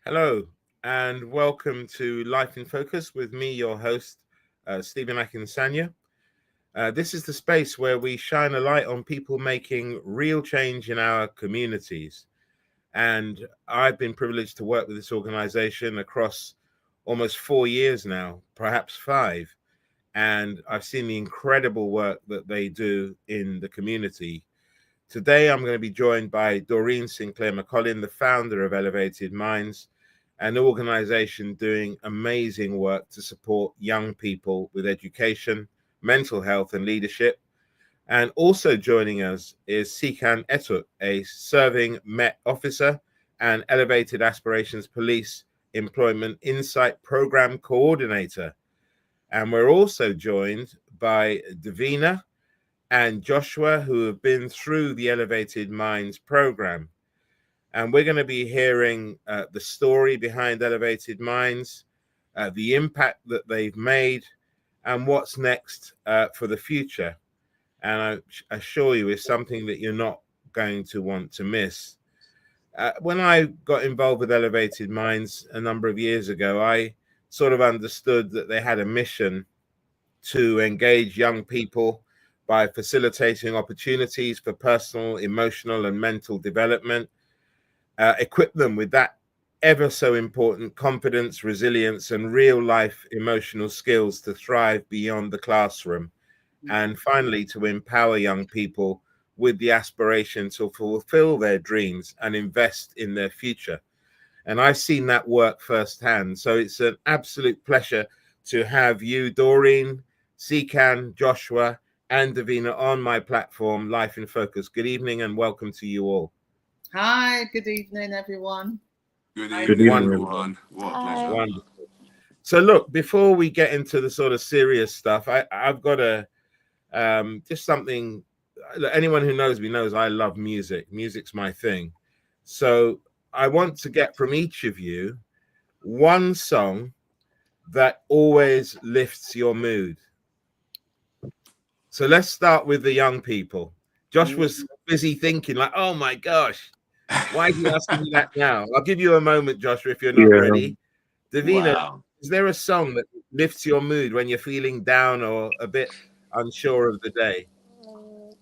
Hello, and welcome to Life in Focus with me, your host, Stephen Akinsanya. This is the space where we shine a light on people making real change in our communities. And I've been privileged to work with this organization across almost 4 years now, perhaps 5. And I've seen the incredible work that they do in the community. Today, I'm going to be joined by Doreen Sinclair-McCollin, the founder of Elevated Minds, an organization doing amazing work to support young people with education, mental health, and leadership. And also joining us is Nsikan Etuk, a serving Met officer and Elevated Aspirations Police Employment Insight Program Coordinator. And we're also joined by Davina and Joshua, who have been through the Elevated Minds program. And we're going to be hearing the story behind Elevated Minds, the impact that they've made, and what's next for the future. And I assure you, it's something that you're not going to want to miss. When I got involved with Elevated Minds a number of years ago, I sort of understood that they had a mission to engage young people by facilitating opportunities for personal, emotional, and mental development, equip them with that ever so important confidence, resilience, and real life emotional skills to thrive beyond the classroom. And finally, to empower young people with the aspiration to fulfill their dreams and invest in their future. And I've seen that work firsthand. So it's an absolute pleasure to have you, Doreen, Nsikan, Joshua, and Davina on my platform, Life in Focus. Good evening and welcome to you all. Hi, good evening, everyone. Good evening, everyone. What a pleasure. Wonderful. So look, before we get into the sort of serious stuff, I've got a just something. Anyone who knows me knows I love music. Music's my thing. So I want to get from each of you one song that always lifts your mood. So let's start with the young people. Josh was busy thinking like, oh my gosh, why are you asking me that now? I'll give you a moment, Joshua, if you're not ready. Davina, is there a song that lifts your mood when you're feeling down or a bit unsure of the day?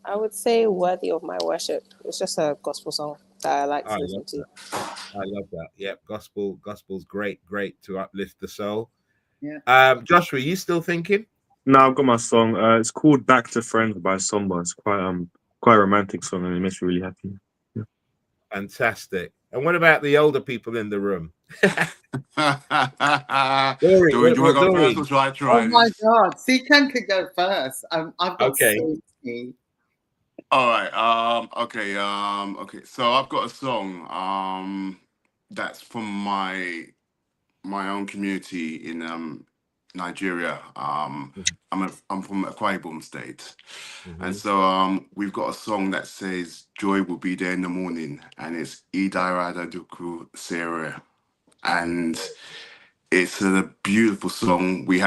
I would say Worthy of My Worship. It's just a gospel song that I like to listen to. I love that. Yep, gospel's great to uplift the soul. Yeah. Joshua, are you still thinking? No, I've got my song. It's called Back to Friends by Somba. It's quite a romantic song and it makes me really happy. Yeah. Fantastic. And what about the older people in the room? Doreen, do you want to go first or try? Oh my God, Nsikan could go first. I've got safety. All right. Okay. So I've got a song that's from my own community in Nigeria. I'm from Akwa Ibom State, and so we've got a song that says "Joy will be there in the morning," and it's Idarada Duku Sere, and it's a beautiful song. We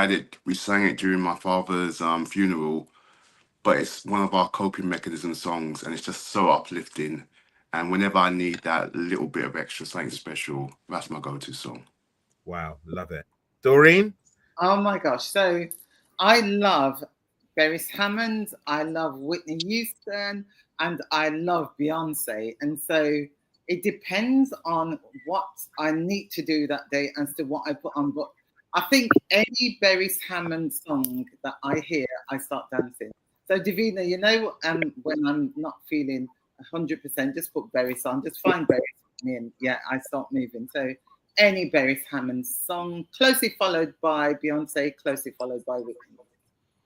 sang it during my father's funeral, but it's one of our coping mechanism songs, and it's just so uplifting. And whenever I need that little bit of extra, something special, that's my go-to song. Wow, love it. Doreen? Oh my gosh. So I love Beres Hammond, I love Whitney Houston, and I love Beyonce. And so it depends on what I need to do that day as to what I put on. But I think any Beres Hammond song that I hear, I start dancing. So Davina, when I'm not feeling 100%, just put Beres on, just find Beres and yeah, I start moving. So any Beres Hammond song, closely followed by Beyonce, closely followed by Whitney.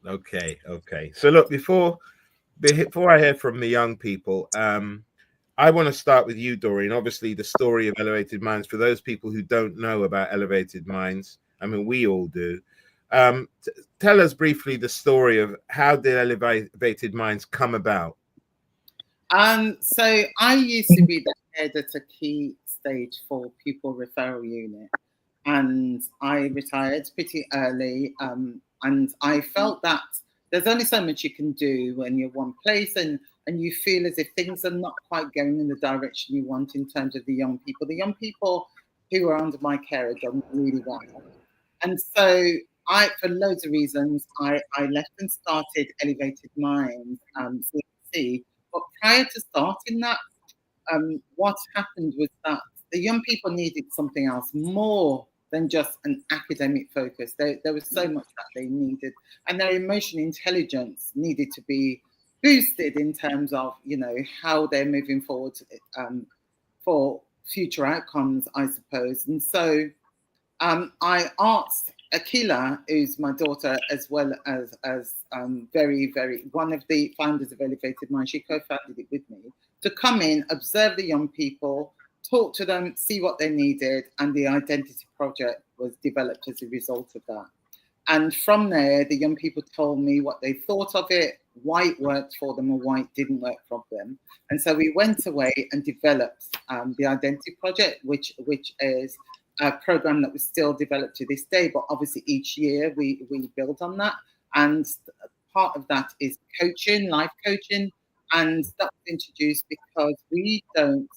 Okay. So look, before I hear from the young people, I want to start with you, Doreen. Obviously, the story of Elevated Minds, for those people who don't know about Elevated Minds, I mean, we all do. Tell us briefly the story of how did Elevated Minds come about? So I used to be the head at a key stage 4 pupil referral unit, and I retired pretty early. And I felt that there's only so much you can do when you're one place and you feel as if things are not quite going in the direction you want in terms of the young people. The young people who are under my care are done really well. And so for loads of reasons, I left and started Elevated Minds, CMC. But prior to starting that, what happened was that the young people needed something else more than just an academic focus. There was so much that they needed, and their emotional intelligence needed to be boosted in terms of, how they're moving forward for future outcomes, I suppose. And so I asked Akila, who's my daughter, as well as very, very one of the founders of Elevated Mind, she co-founded it with me, to come in, observe the young people, talk to them, see what they needed, and the identity project was developed as a result of that. And from there, the young people told me what they thought of it, why it worked for them, or why it didn't work for them. And so we went away and developed the identity project, which is a program that was still developed to this day, but obviously each year we build on that. And part of that is coaching, life coaching, and that was introduced because we don't,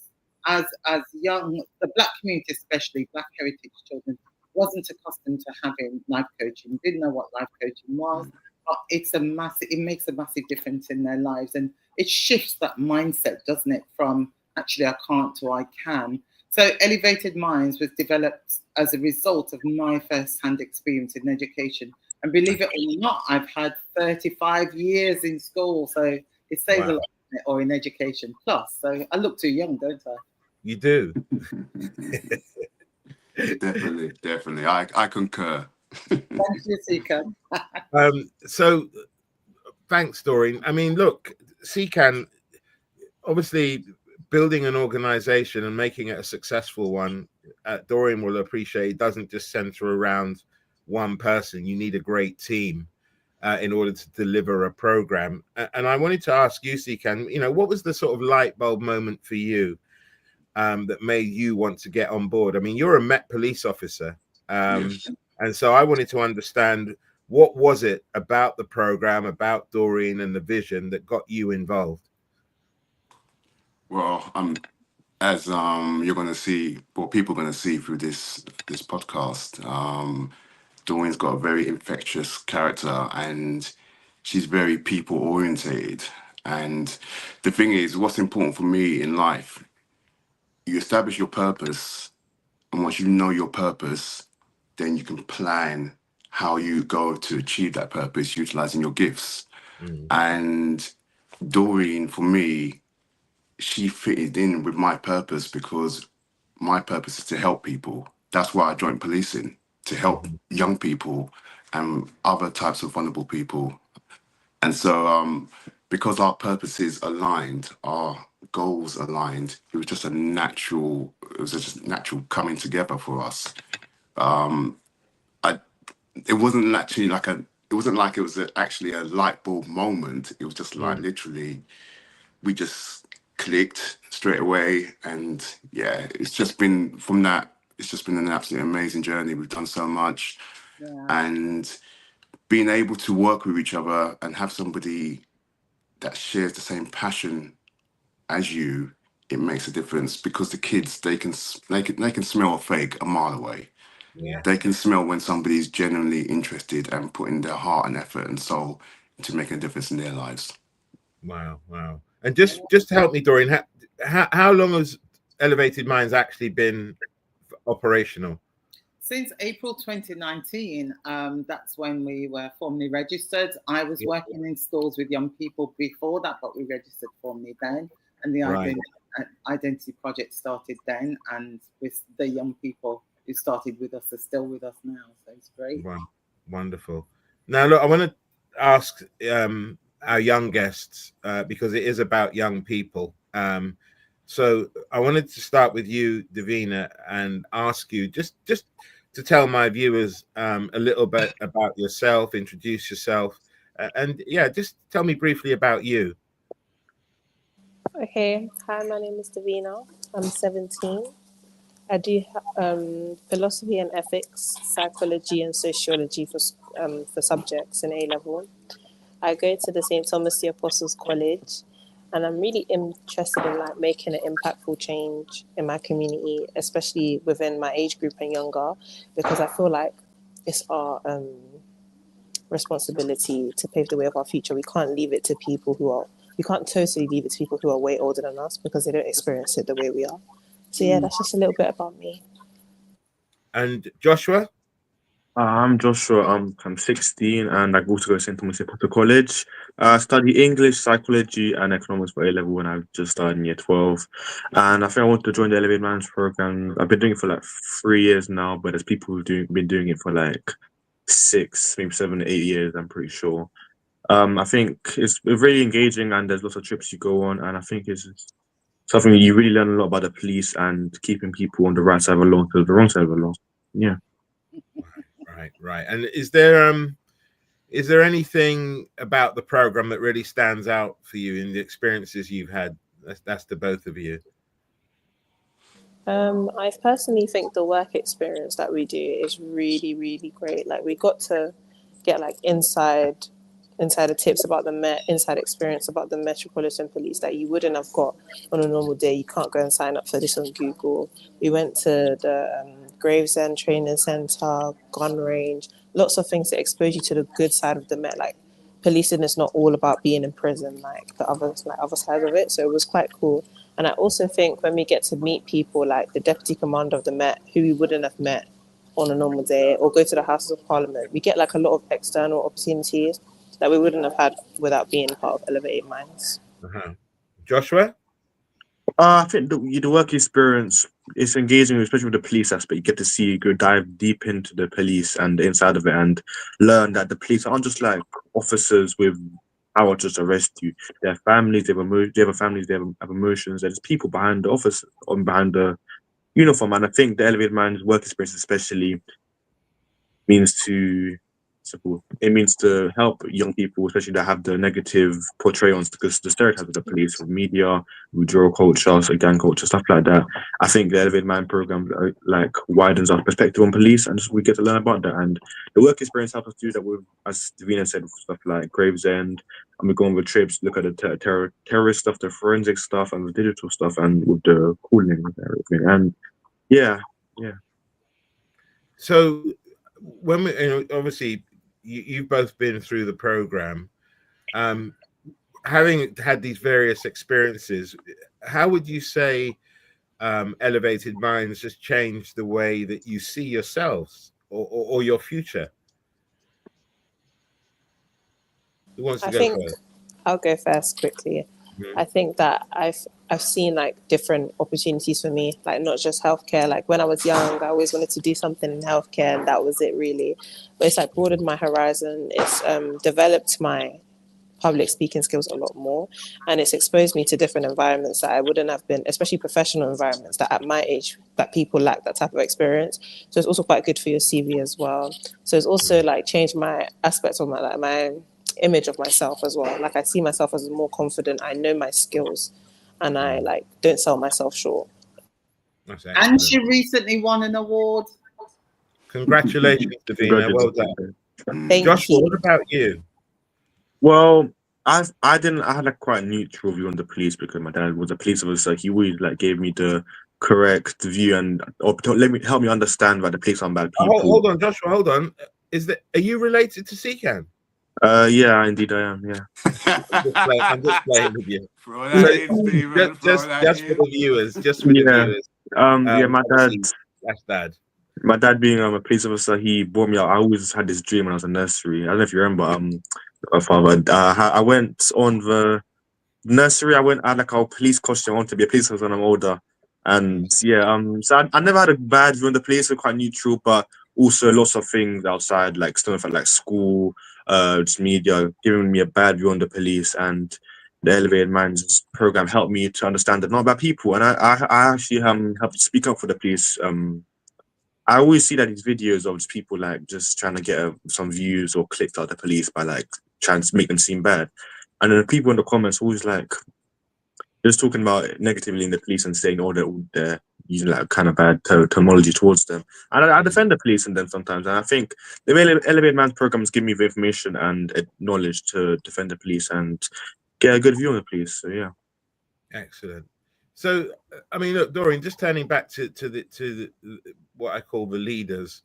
as young, the Black community, especially Black heritage children, wasn't accustomed to having life coaching, didn't know what life coaching was, but it makes a massive difference in their lives, and it shifts that mindset, doesn't it, from actually I can't to I can. So Elevated Minds was developed as a result of my first-hand experience in education. And believe it or not, I've had 35 years in school. So it says a lot, or in education plus. So I look too young, don't I? You do. Definitely. I concur. Thank you, Nsikan. So thanks, Doreen. I mean, look, Nsikan, obviously building an organization and making it a successful one, Doreen will appreciate, doesn't just center around one person. You need a great team in order to deliver a program. And I wanted to ask you, Nsikan, what was the sort of light bulb moment for you that made you want to get on board? I mean, you're a Met police officer. Yes. And so I wanted to understand, what was it about the program, about Doreen and the vision that got you involved? Well, as you're going to see, well, people are going to see through this podcast, Doreen's got a very infectious character, and she's very people orientated. And the thing is, what's important for me in life, you establish your purpose, and once you know your purpose, then you can plan how you go to achieve that purpose, utilizing your gifts. And Doreen, for me, she fitted in with my purpose because my purpose is to help people. That's why I joined policing, to help young people and other types of vulnerable people. And so because our purposes aligned, our goals aligned, it was just natural coming together for us. It wasn't actually actually a light bulb moment. It was just like literally, we just clicked straight away, and yeah, it's just been from that. It's just been an absolutely amazing journey. We've done so much, and being able to work with each other and have somebody that shares the same passion as you, it makes a difference, because the kids, they can smell a fake a mile away. Yeah. They can smell when somebody's genuinely interested and putting their heart and effort and soul into making a difference in their lives. Wow. And just to help me, Doreen, how long has Elevated Minds actually been operational? Since April 2019, that's when we were formally registered. I was working in schools with young people before that, but we registered formally then. And the identity project started then. And with the young people who started with us are still with us now. So it's great. Wow. Wonderful. Now, look, I want to ask our young guests, because it is about young people. So I wanted to start with you, Davina, and ask you just to tell my viewers a little bit about yourself, introduce yourself, and just tell me briefly about you. Okay. Hi, my name is Davina. I'm 17. I do philosophy and ethics, psychology and sociology for subjects in A-level. I go to the St. Thomas the Apostles College, and I'm really interested in like making an impactful change in my community, especially within my age group and younger, because I feel like it's our responsibility to pave the way of our future. We can't leave it to people who are, we can't totally leave it to people who are way older than us because they don't experience it the way we are. So yeah, that's just a little bit about me. And Joshua? I'm Joshua. I'm 16 and I go to St. Thomas College. I study English, psychology, and economics for A-level when I just started in year 12. And I think I want to join the Elevated Management Program. I've been doing it for like 3 years now, but there's people who've been doing it for like 6, maybe 7, 8 years, I'm pretty sure. I think it's really engaging and there's lots of trips you go on, and I think it's something you really learn a lot about the police and keeping people on the right side of the law to the wrong side of the law. Yeah. Right. And is there anything about the program that really stands out for you in the experiences you've had? That's to both of you. I personally think the work experience that we do is really, really great. Like we got to get like insider tips about the Met, inside experience about the Metropolitan Police that you wouldn't have got on a normal day. You can't go and sign up for this on Google. We went to the Gravesend Training Centre, gun range, lots of things that expose you to the good side of the Met. Like policing is not all about being in prison, like the other side of it. So it was quite cool. And I also think when we get to meet people like the Deputy Commander of the Met, who we wouldn't have met on a normal day, or go to the Houses of Parliament, we get like a lot of external opportunities that we wouldn't have had without being part of Elevated Minds. Joshua? I think the work experience is engaging, especially with the police aspect. You get to see, go dive deep into the police and the inside of it, and learn that the police aren't just like officers with power to just arrest you. They have families, they have families, they have emotions. There's people behind the office, behind the uniform. And I think the Elevated Minds work experience especially means to help young people, especially that have the negative portrayals, because the stereotypes of the police, with media, with drill culture, so gang culture, stuff like that. I think the Elevated Mind program like widens our perspective on police, and just we get to learn about that. And the work experience helps us do that with, as Davina said, with stuff like Gravesend, and we go on with trips, look at the terrorist stuff, the forensic stuff, and the digital stuff, and with the cooling and everything. And yeah. So when we, obviously you've both been through the program, having had these various experiences, how would you say Elevated Minds has changed the way that you see yourselves or your future? Who wants to go first? I'll go first quickly. I think that I've seen like different opportunities for me, like not just healthcare. Like when I was young, I always wanted to do something in healthcare, and that was it really. But it's like broadened my horizon. It's developed my public speaking skills a lot more, and it's exposed me to different environments that I wouldn't have been, especially professional environments that at my age that people lack that type of experience. So it's also quite good for your CV as well. So it's also like changed my aspects of my image of myself as well. Like I see myself as more confident. I know my skills, and I like don't sell myself short. And she recently won an award. Congratulations, Davina. Well done. Thank Joshua, you. what about you? Well, I had a quite neutral view on the police because my dad was a police officer. He always like gave me the correct view and help me understand that the police aren't bad people. Hold on, Joshua. Hold on. Are you related to Nsikan? Yeah, indeed I am. Yeah. I'm just playing with you. Throw that in, Stephen. Just for the viewers. Just for the viewers. Yeah, my dad. That's dad. My dad being a police officer, he brought me out. I always had this dream when I was in nursery. I don't know if you remember. Father, I went on the nursery. I had like a police costume. I wanted to be a police officer when I'm older. And yeah, so I never had a bad view on the police. We're quite neutral, but also lots of things outside, like stuff like school, just media, giving me a bad view on the police. And the Elevated Minds program helped me to understand that not bad people. And I actually helped speak up for the police. I always see that these videos of just people like just trying to get some views or clicks out the police by like trying to make them seem bad. And then the people in the comments always like just talking about negatively in the police and saying, oh, they're using like kind of bad terminology towards them. And I defend the police and them sometimes. And I think the Elevated Man's programs give me the information and knowledge to defend the police and get a good view on the police. So yeah. Excellent. So I mean, look, Doreen, just turning back to what I call the leaders.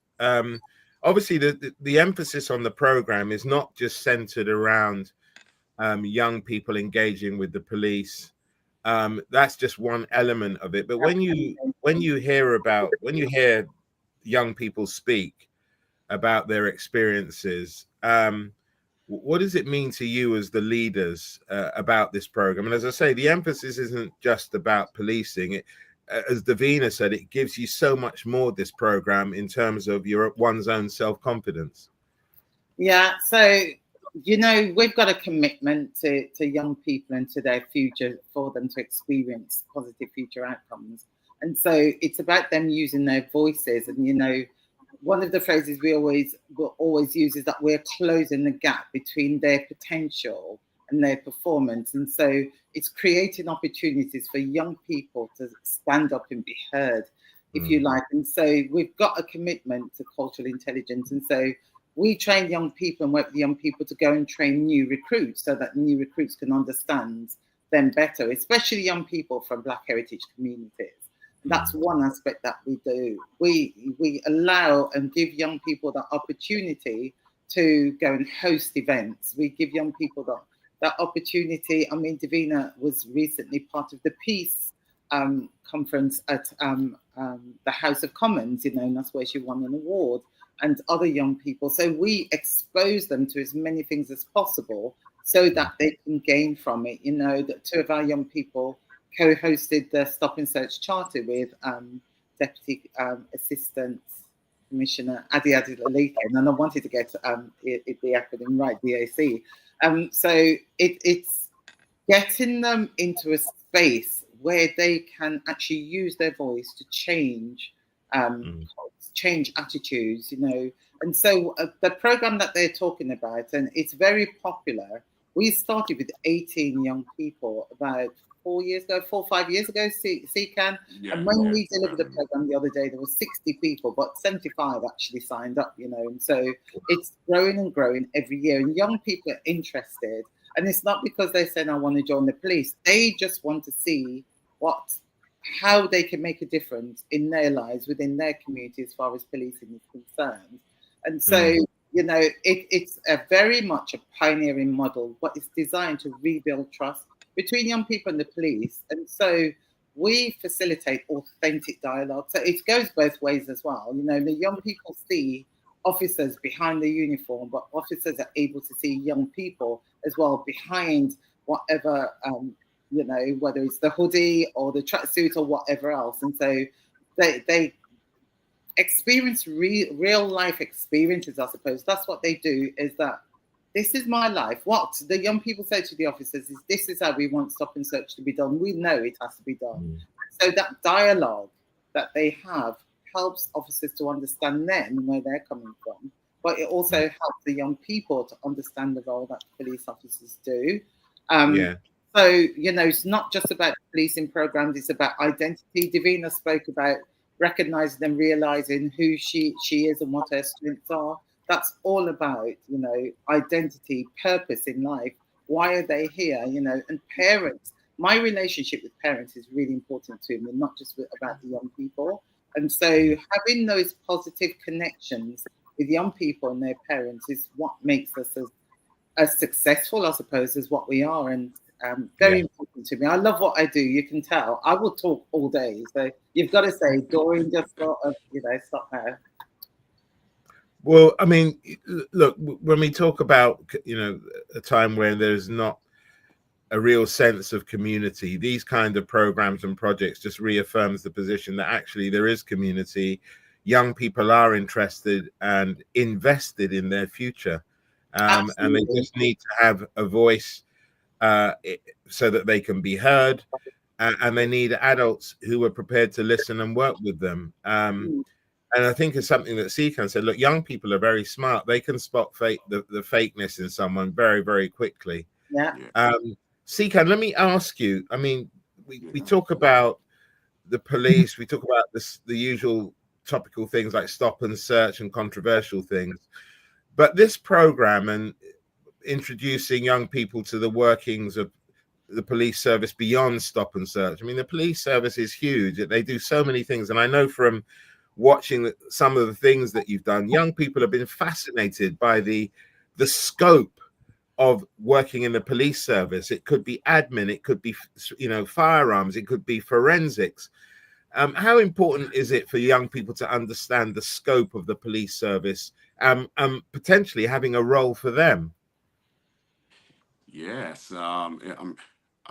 Obviously, the emphasis on the program is not just centered around young people engaging with the police. That's just one element of it. But when you hear young people speak about their experiences, what does it mean to you as the leaders about this program? And as I say, the emphasis isn't just about policing. As Davina said, it gives you so much more, this program, in terms of one's own self-confidence. Yeah, so, you know, we've got a commitment to young people and to their future for them to experience positive future outcomes. And so it's about them using their voices. And, you know, one of the phrases we will always use is that we're closing the gap between their potential and their performance. And so it's creating opportunities for young people to stand up and be heard, if you like. And so we've got a commitment to cultural intelligence. And so we train young people and work with young people to go and train new recruits so that new recruits can understand them better, especially young people from Black heritage communities. That's one aspect that we do. We allow and give young people the opportunity to go and host events. We give young people that opportunity. I mean, Davina was recently part of the Peace conference at the House of Commons, you know, and that's where she won an award, and other young people. So we expose them to as many things as possible so that they can gain from it. You know, that two of our young people co-hosted the Stop and Search Charter with Deputy Assistant Commissioner Adi Lalita, and I wanted to get the acronym right, DAC. So it's getting them into a space where they can actually use their voice to change attitudes, you know. And so the program that they're talking about, and it's very popular. We started with 18 young people about 4 or 5 years ago, Nsikan. And when we delivered the program the other day, there were 60 people, but 75 actually signed up, you know. And so it's growing and growing every year. And young people are interested. And it's not because they're saying, I want to join the police. They just want to see how they can make a difference in their lives, within their community, as far as policing is concerned. And so, you know, it's a very much a pioneering model, but it's designed to rebuild trust between young people and the police. And so we facilitate authentic dialogue. So it goes both ways as well. You know, the young people see officers behind the uniform, but officers are able to see young people as well behind whatever, you know, whether it's the hoodie or the tracksuit or whatever else. And so they experience real life experiences, I suppose. That's what they do, is that this is my life. What the young people say to the officers is, this is how we want Stop and Search to be done. We know it has to be done. So that dialogue that they have helps officers to understand them and where they're coming from. But it also helps the young people to understand the role that police officers do. So, you know, it's not just about policing programs, it's about identity. Davina spoke about recognizing and realizing who she is and what her strengths are. That's all about, you know, identity, purpose in life. Why are they here? You know, and parents, my relationship with parents is really important to me, not just about the young people. And so having those positive connections with young people and their parents is what makes us as successful, I suppose, as what we are. And very important to me. I love what I do. You can tell. I will talk all day. So you've got to say, Doreen just got to, you know, stop her. Well, I mean, look, when we talk about, you know, a time where there's not a real sense of community, these kind of programs and projects just reaffirms the position that actually there is community. Young people are interested and invested in their future, and they just need to have a voice so that they can be heard, and they need adults who are prepared to listen and work with them. And I think it's something that Nsikan said, look, young people are very smart. They can spot the fakeness in someone very, very quickly. Nsikan, let me ask you, I mean, we talk about the police, we talk about the usual topical things like stop and search and controversial things. But this program and introducing young people to the workings of the police service beyond stop and search. I mean, the police service is huge. They do so many things. And I know from watching some of the things that you've done, young people have been fascinated by the scope of working in the police service. It could be admin, it could be, you know, firearms, it could be forensics. How important is it for young people to understand the scope of the police service, potentially having a role for them? Yes, I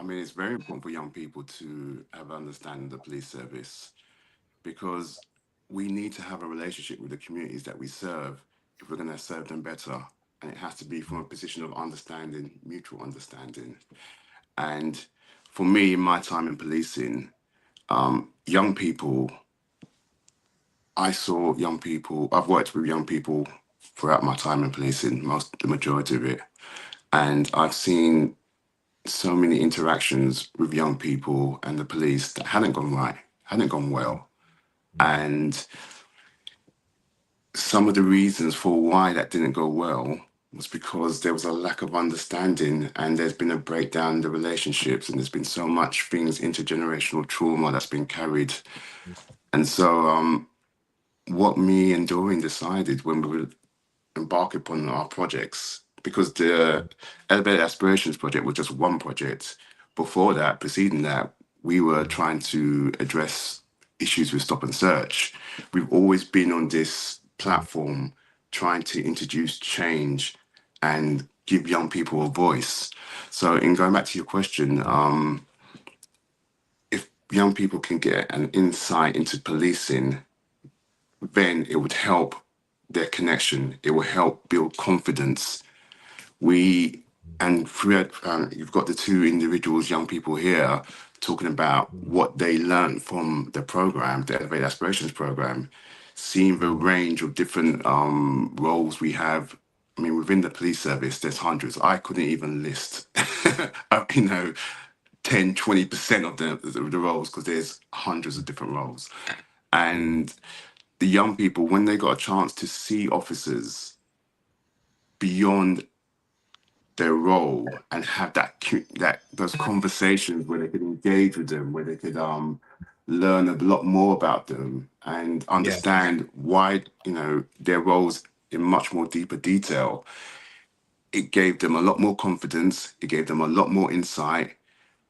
mean, it's very important for young people to have an understanding of the police service, because we need to have a relationship with the communities that we serve if we're going to serve them better. And it has to be from a position of understanding, mutual understanding. And for me, in my time in policing, young people, I saw young people, I've worked with young people throughout my time in policing, the majority of it. And I've seen so many interactions with young people and the police that hadn't gone right, hadn't gone well. And some of the reasons for why that didn't go well was because there was a lack of understanding, and there's been a breakdown in the relationships, and there's been so much things, intergenerational trauma that's been carried. And so what me and Doreen decided when we were embarking upon our projects, because the Elevated Aspirations project was just one project. Before that, preceding that, we were trying to address issues with stop and search. We've always been on this platform trying to introduce change and give young people a voice. So in going back to your question, if young people can get an insight into policing, then it would help their connection. It will help build confidence. And throughout, you've got the two individuals, young people here, talking about what they learned from the program, the Elevate Aspirations program, seeing the range of different roles we have. I mean, within the police service, there's hundreds. I couldn't even list, 10, 20% of the roles, because there's hundreds of different roles. And the young people, when they got a chance to see officers beyond their role and have those conversations where they could engage with them, where they could learn a lot more about them and understand why, their roles in much more deeper detail, it gave them a lot more confidence, it gave them a lot more insight,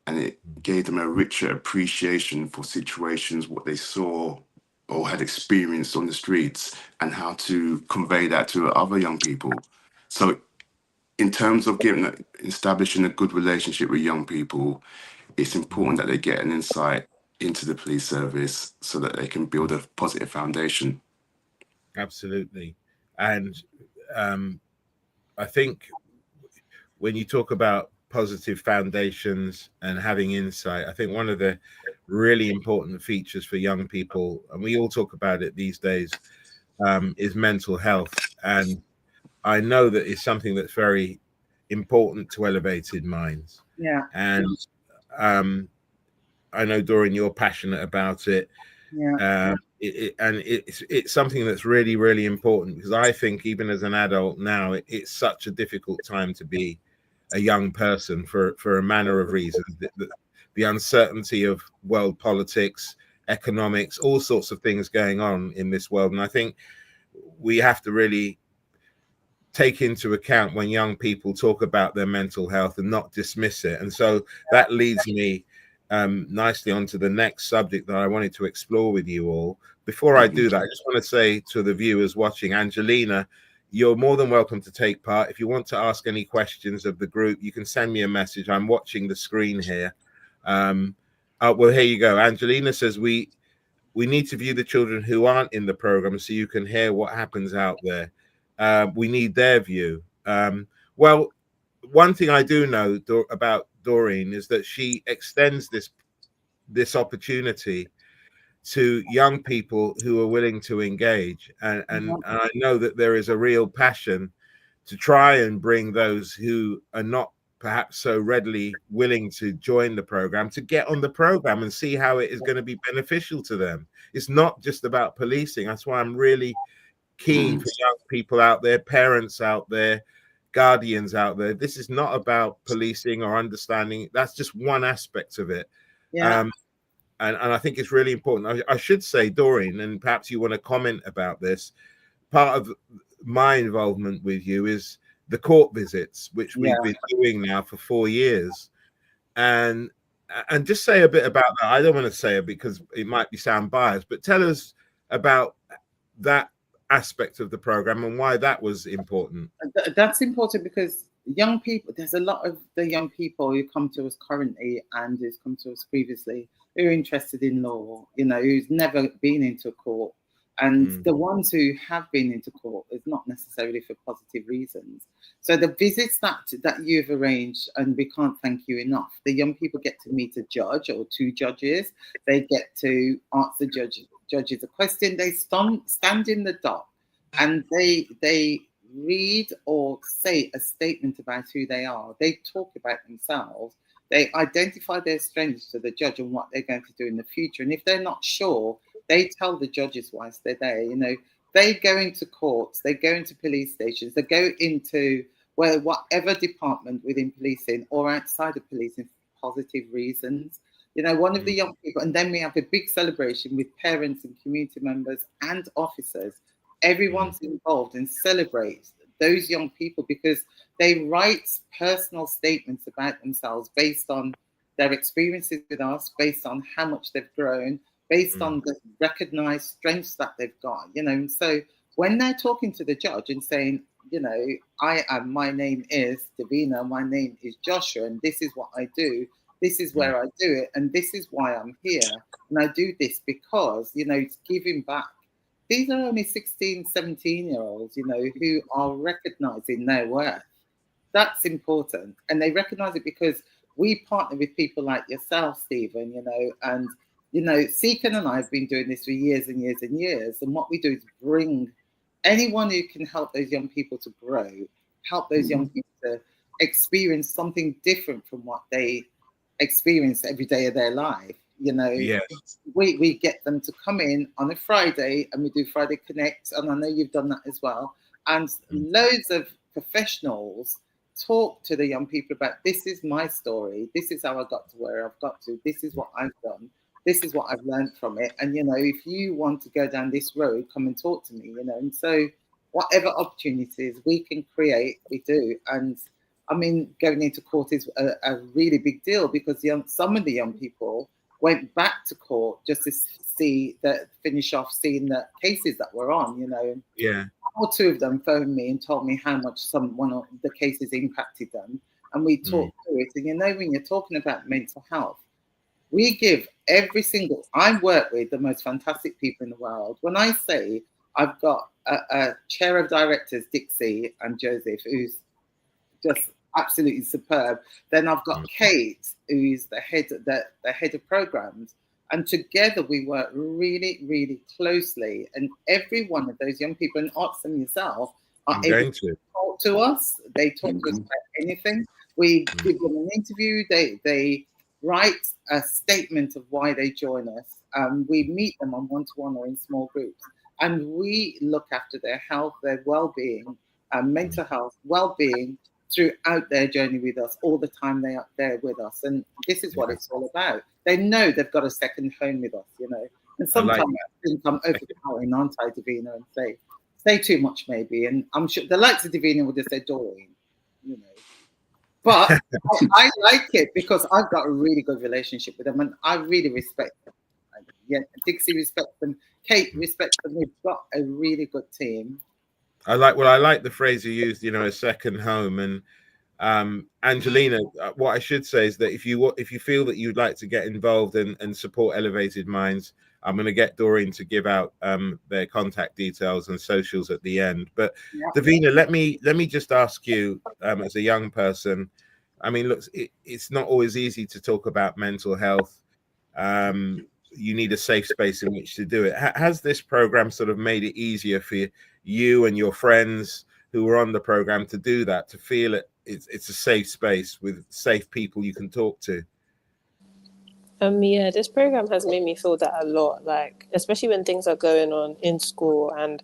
and it gave them a richer appreciation for situations, what they saw or had experienced on the streets, and how to convey that to other young people. So in terms of establishing a good relationship with young people, it's important that they get an insight into the police service so that they can build a positive foundation. Absolutely. And I think when you talk about positive foundations and having insight, I think one of the really important features for young people, and we all talk about it these days, is mental health. And I know that it's something that's very important to Elevated Minds. Yeah. And I know, Doreen, you're passionate about it. Yeah. It's something that's really, really important, because I think even as an adult now, it's such a difficult time to be a young person for a manner of reasons. The uncertainty of world politics, economics, all sorts of things going on in this world. And I think we have to really take into account when young people talk about their mental health and not dismiss it. And so that leads me nicely onto the next subject that I wanted to explore with you all. Before I do that, I just want to say to the viewers watching, Angelina, you're more than welcome to take part. If you want to ask any questions of the group, you can send me a message. I'm watching the screen here. Well, here you go. Angelina says, we need to view the children who aren't in the program so you can hear what happens out there. We need their view. Well, one thing I do know about Doreen is that she extends this opportunity to young people who are willing to engage. And I know that there is a real passion to try and bring those who are not perhaps so readily willing to join the program, to get on the program and see how it is going to be beneficial to them. It's not just about policing. That's why I'm really keen for young people out there, parents out there, guardians out there. This is not about policing or understanding. That's just one aspect of it. Yeah. And I think it's really important. I should say, Doreen, and perhaps you want to comment about this, part of my involvement with you is the court visits, which we've been doing now for 4 years. And just say a bit about that. I don't want to say it because it might sound biased, but tell us about that aspect of the program and why that was important. That's important because young people, there's a lot of the young people who come to us currently and who's come to us previously who are interested in law, you know, who's never been into court. And the ones who have been into court is not necessarily for positive reasons. So the visits that you've arranged, and we can't thank you enough, the young people get to meet a judge or 2 judges. They get to ask the judges a question. They stand in the dock and they read or say a statement about who they are. They talk about themselves. They identify their strengths to the judge and what they're going to do in the future. And if they're not sure, they tell the judges whilst they're there. You know, they go into courts, they go into police stations, they go into whatever department within policing or outside of policing for positive reasons. You know, one of the young people, and then we have a big celebration with parents and community members and officers. Everyone's involved and celebrates those young people because they write personal statements about themselves based on their experiences with us, based on how much they've grown, based on the recognized strengths that they've got, you know. And so when they're talking to the judge and saying, you know, my name is Davina, my name is Joshua, and this is what I do, this is where I do it, and this is why I'm here, and I do this because, you know, it's giving back. These are only 16, 17-year-olds, you know, who are recognizing their worth. That's important. And they recognize it because we partner with people like yourself, Stephen, you know, and, you know, Nsikan and I have been doing this for years and years and years. And what we do is bring anyone who can help those young people to grow, help those young people to experience something different from what they experience every day of their life. You know, we get them to come in on a Friday and we do Friday Connect. And I know you've done that as well. And loads of professionals talk to the young people about, this is my story. This is how I got to where I've got to. This is what I've done. This is what I've learned from it. And, you know, if you want to go down this road, come and talk to me, you know. And so whatever opportunities we can create, we do. And I mean, going into court is a really big deal because some of the young people went back to court just to finish off seeing the cases that were on, you know. Yeah. 1 or 2 of them phoned me and told me how much one of the cases impacted them. And we talked through it. And, you know, when you're talking about mental health, we give I work with the most fantastic people in the world. When I say I've got a chair of directors, Dixie and Joseph, who's just absolutely superb. Then I've got Kate, who's the head of programs, and together we work really, really closely. And every one of those young people, and ask them yourself, are able to talk to us. They talk to us about anything. We give them an interview. They write a statement of why they join us. We meet them on one-to-one or in small groups, and we look after their health, their well-being, mental health, well-being, throughout their journey with us, all the time they are there with us. And this is what it's all about. They know they've got a second home with us, you know. And sometimes I think I'm overpowering, aren't I, Davina, and say too much maybe. And I'm sure the likes of Davina would have said Doreen, you know. But I like it because I've got a really good relationship with them and I really respect them. Yeah, Dixie respects them. Kate respects them. We've got a really good team. I like the phrase you used, you know, a second home. And Angelina, what I should say is that if you feel that you'd like to get involved and support Elevated Minds, I'm going to get Doreen to give out their contact details and socials at the end. But Davina, let me just ask you, as a young person, I mean, look, it's not always easy to talk about mental health. You need a safe space in which to do it. Has this program sort of made it easier for you and your friends who were on the program to do that, to feel it it's a safe space with safe people you can talk to. Yeah, this program has made me feel that a lot, like, especially when things are going on in school and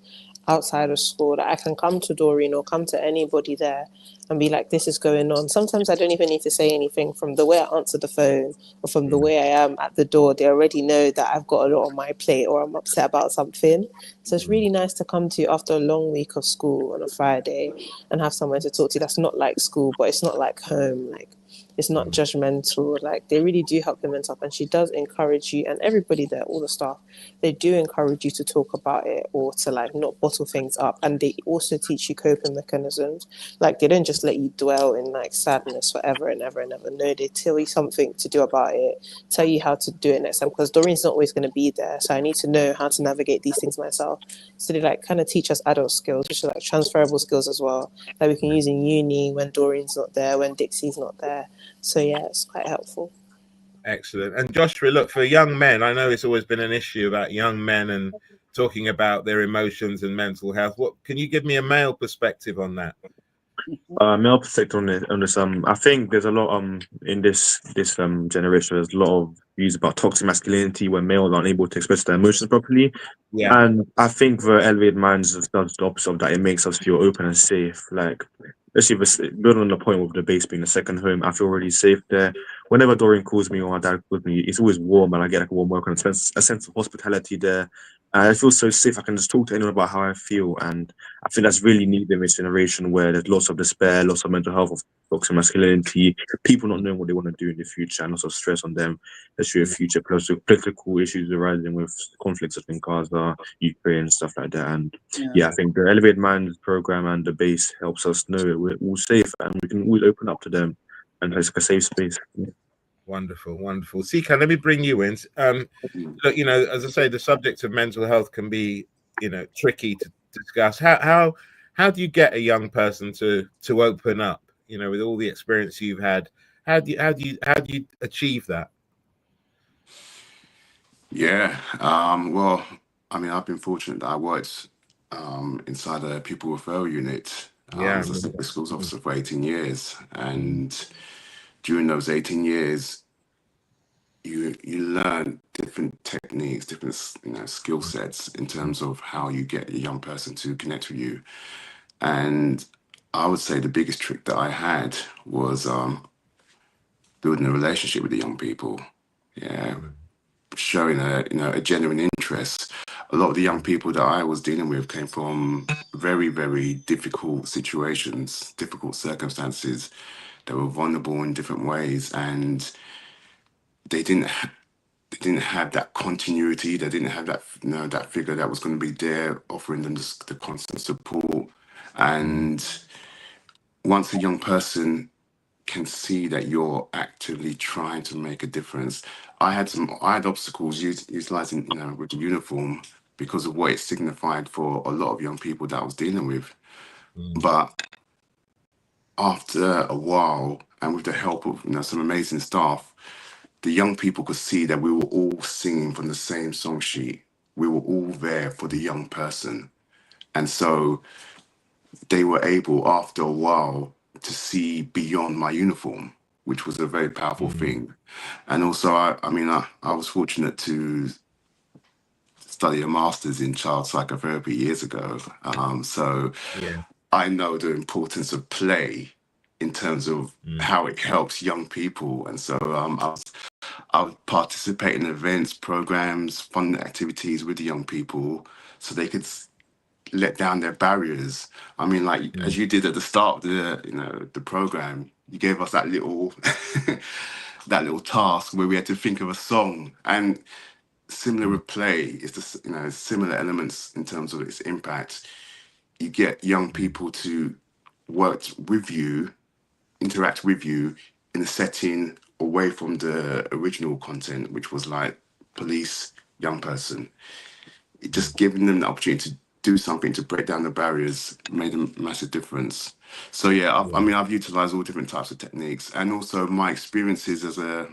outside of school, that I can come to Doreen or come to anybody there and be like, this is going on. Sometimes I don't even need to say anything. From the way I answer the phone or from the way I am at the door, they already know that I've got a lot on my plate or I'm upset about something. So it's really nice to come to after a long week of school on a Friday and have someone to talk to that's not like school, but it's not like home. Like, it's not judgmental. Like, they really do help the mental up, and she does encourage you, and everybody there, all the staff, they do encourage you to talk about it or to like not bottle things up. And they also teach you coping mechanisms. Like, they don't just let you dwell in like sadness forever and ever and ever. No, they tell you something to do about it, tell you how to do it next time, because Doreen's not always going to be there, so I need to know how to navigate these things myself. So they like kind of teach us adult skills, which are like transferable skills as well, that we can use in uni when Doreen's not there, when Dixie's not there. So yeah, it's quite helpful. Excellent. And Joshua, look, for young men, I know it's always been an issue about young men and talking about their emotions and mental health. What can you give me a male perspective on that? Male perspective on this. I think there's a lot in this generation. There's a lot of views about toxic masculinity when males aren't able to express their emotions properly. Yeah. And I think the elevated minds does the opposite of that. It makes us feel open and safe. Like, especially building on the point with the base being the second home, I feel really safe there. Whenever Doreen calls me or my dad calls me, it's always warm, and I get like a warm welcome, a sense of hospitality there. And I feel so safe. I can just talk to anyone about how I feel, and I think that's really needed in this generation where there's lots of despair, lots of mental health, of toxic masculinity, people not knowing what they want to do in the future, and lots of stress on them. There's your future political issues arising with conflicts between Gaza, Ukraine, and stuff like that. And yeah, I think the Elevated Minds program and the base helps us know that we're all safe and we can always open up to them, and it's like a safe space. Wonderful, wonderful. Nsikan, let me bring you in. Look, you know, as I say, the subject of mental health can be, you know, tricky to discuss. How do you get a young person to open up? You know, with all the experience you've had, how do you achieve that? Yeah. Well, I mean, I've been fortunate that I worked inside a pupil referral unit Yeah. as a schools officer for 18 years. And during those 18 years, you learn different techniques, different skill sets in terms of how you get a young person to connect with you. And I would say the biggest trick that I had was building a relationship with the young people. Yeah, showing a genuine interest. A lot of the young people that I was dealing with came from very, very difficult situations, difficult circumstances. They were vulnerable in different ways, and they didn't have that continuity. They didn't have that that figure that was going to be there offering them the constant support. And once a young person can see that you're actively trying to make a difference. I had obstacles utilizing with the uniform because of what it signified for a lot of young people that I was dealing with. But after a while, and with the help of some amazing staff, the young people could see that we were all singing from the same song sheet. We were all there for the young person. And so they were able, after a while, to see beyond my uniform, which was a very powerful thing. And also, I was fortunate to study a master's in child psychotherapy years ago. So I know the importance of play in terms of how it helps young people. And so I would participate in events, programs, fun activities with the young people so they could let down their barriers. I mean, like as you did at the start of the program, you gave us that little that little task where we had to think of a song. And similar with play is the similar elements in terms of its impact. You get young people to work with you, interact with you in a setting away from the original content, which was like police, young person. It just giving them the opportunity to do something to break down the barriers made a massive difference. So yeah, I've utilized all different types of techniques, and also my experiences as a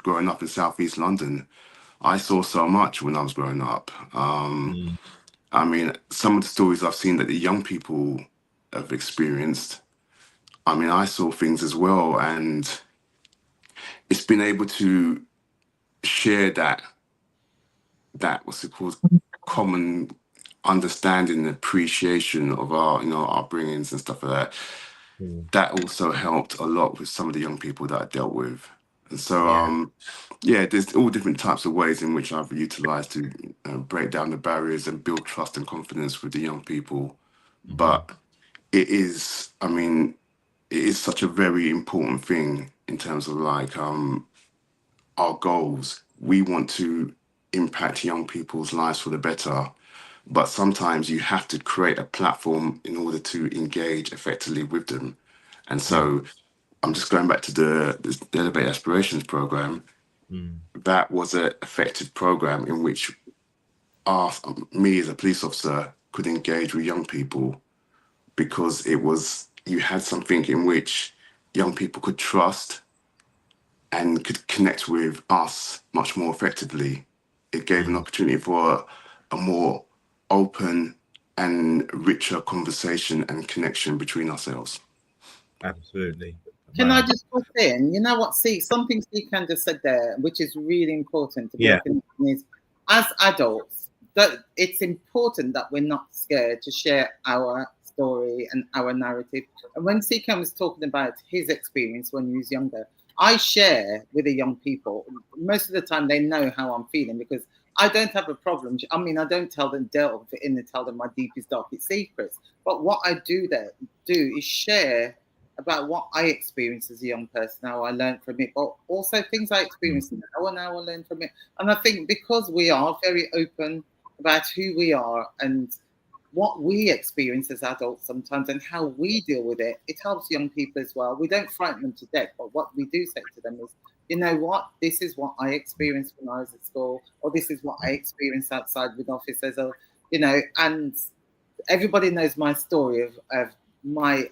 growing up in Southeast London. I saw so much when I was growing up. I mean, some of the stories I've seen that the young people have experienced, I mean, I saw things as well, and it's been able to share that what's it called, common understanding and appreciation of our, you know, our bringings and stuff like that. That also helped a lot with some of the young people that I dealt with. And so yeah, there's all different types of ways in which I've utilized to break down the barriers and build trust and confidence with the young people. But it is, I mean, it is such a very important thing in terms of like our goals. We want to impact young people's lives for the better, but sometimes you have to create a platform in order to engage effectively with them. And so I'm just going back to the Elevate Aspirations program. That was an effective program in which me as a police officer could engage with young people, because it was, you had something in which young people could trust and could connect with us much more effectively. It gave an opportunity for a more open and richer conversation and connection between ourselves. Absolutely. Can Wow. I just put in, you know what, something Nsikan just said there, which is really important to be recognised, is as adults, that it's important that we're not scared to share our story and our narrative. And when Nsikan was talking about his experience when he was younger, I share with the young people. Most of the time they know how I'm feeling, because I don't have a problem. I mean, I don't delve in and tell them my deepest, darkest secrets. But what I do is share about what I experienced as a young person, how I learned from it, but also things I experienced now and how I learned from it. And I think because we are very open about who we are and what we experience as adults sometimes and how we deal with it, it helps young people as well. We don't frighten them to death, but what we do say to them is, you know what, this is what I experienced when I was at school, or this is what I experienced outside with officers, or, you know, and everybody knows my story of my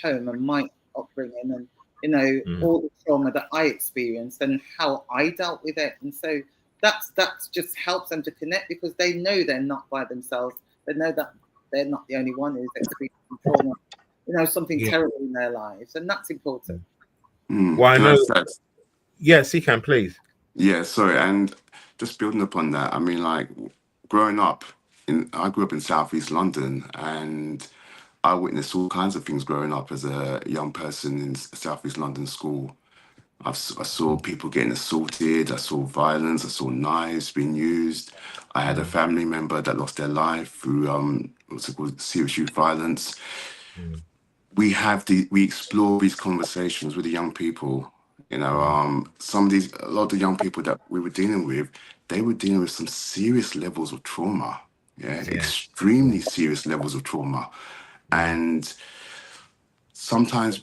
home and my upbringing, and, you know, all the trauma that I experienced and how I dealt with it. And so that's just helps them to connect, because they know they're not by themselves. They know that they're not the only one who's experiencing trauma, you know, something terrible in their lives, and that's important. Well, I know. Yes, he can, please. Yeah, sorry, and just building upon that, I mean, like, growing up I grew up in Southeast London, and I witnessed all kinds of things growing up as a young person in Southeast London school. I saw people getting assaulted. I saw violence. I saw knives being used. I had a family member that lost their life through what's it called, serious youth violence. We explore these conversations with the young people. You know, a lot of the young people that we were dealing with, they were dealing with some serious levels of trauma. Yeah, extremely serious levels of trauma, and sometimes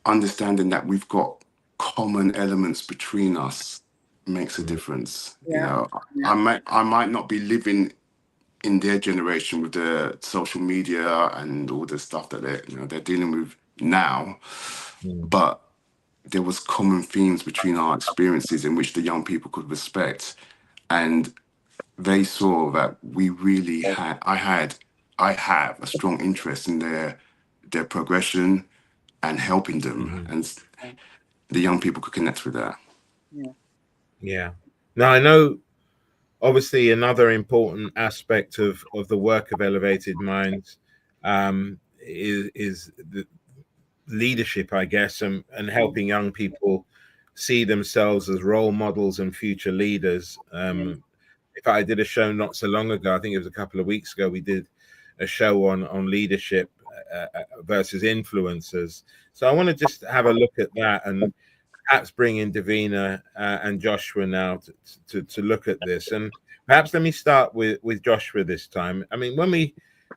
understanding that we've got common elements between us makes a difference. You know, I might not be living in their generation with the social media and all the stuff that they're dealing with now, but there was common themes between our experiences in which the young people could respect, and they saw that we really I have a strong interest in their progression and helping them, and the young people could connect with that. Yeah. Now, I know, obviously, another important aspect of the work of Elevated Minds is the leadership, I guess, and helping young people see themselves as role models and future leaders. In fact, I did a show not so long ago, I think it was a couple of weeks ago, we did a show on leadership versus influencers. So I want to just have a look at that, and perhaps bring in Davina and Joshua now to look at this. And perhaps let me start with Joshua this time. I mean, when we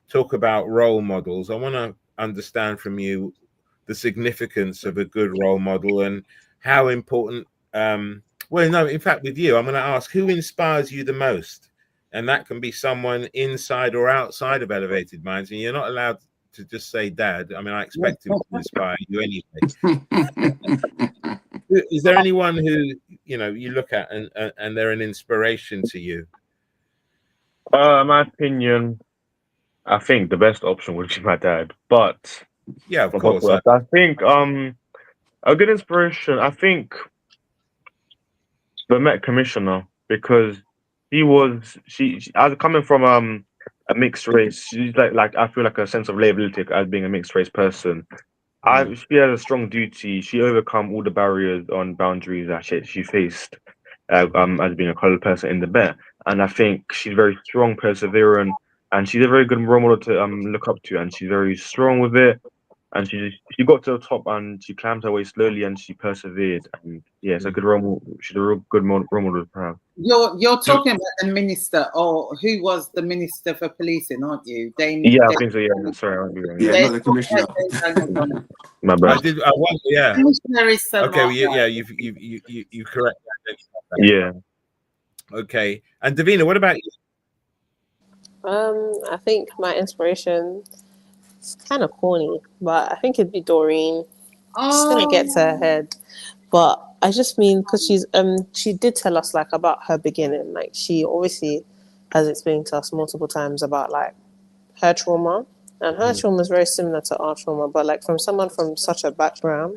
talk about role models, I want to understand from you the significance of a good role model and how important, well, no, in fact, with you, I'm going to ask, who inspires you the most? And that can be someone inside or outside of Elevated Minds. And you're not allowed to just say dad. I mean, I expect him to inspire you anyway. Is there anyone who, you know, you look at and they're an inspiration to you? In my opinion, I think the best option would be my dad. But Yeah, of My course. podcast. I think a good inspiration. I think the Met Commissioner, because she as coming from a mixed race. She's like I feel like a sense of liability as being a mixed race person. She has a strong duty. She overcome all the barriers on boundaries that she faced as being a colored person in the Met, and I think she's very strong, perseverant, and she's a very good role model to look up to, and she's very strong with it. And she got to the top, and she climbed her way slowly, and she persevered. And yeah, it's a good role model. She's a real good role model to have. You're talking about the minister, or who was the minister for policing, aren't you? Yeah, I think so. Yeah, sorry, I won't be wrong. Yeah, not the commissioner. My bad. I was, yeah. Commissioner is so Okay, well, much. yeah, you correct. Yeah. Okay, and Davina, what about you? I think my inspiration is kind of corny, but I think it'd be Doreen. She's gonna get to her head, but I just mean because she did tell us like about her beginning. Like she obviously has explained to us multiple times about like her trauma, and her trauma is very similar to our trauma, but like from someone from such a background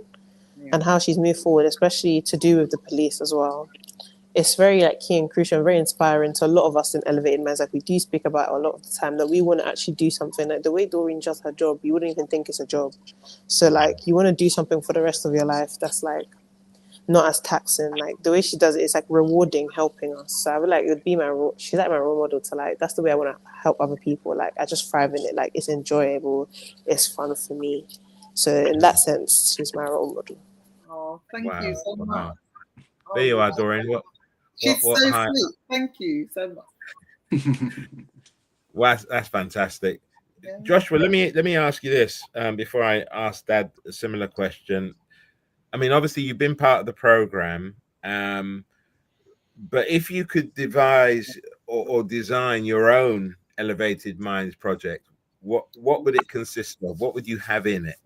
and how she's moved forward, especially to do with the police as well. It's very like key and crucial and very inspiring to a lot of us in Elevated Minds. Like we do speak about it a lot of the time that we want to actually do something. Like the way Doreen does her job, you wouldn't even think it's a job. So like you want to do something for the rest of your life that's like not as taxing. Like the way she does it is like rewarding, helping us. So I would like it would be she's like my role model to like that's the way I want to help other people. Like I just thrive in it. Like it's enjoyable, it's fun for me. So in that sense, she's my role model. Oh, thank you so much. There you are, Doreen. She's so sweet. Thank you so much. Well, that's fantastic. Yeah. Joshua, let me ask you this before I ask Dad a similar question. I mean, obviously you've been part of the program, but if you could devise or design your own Elevated Minds project, what would it consist of? What would you have in it?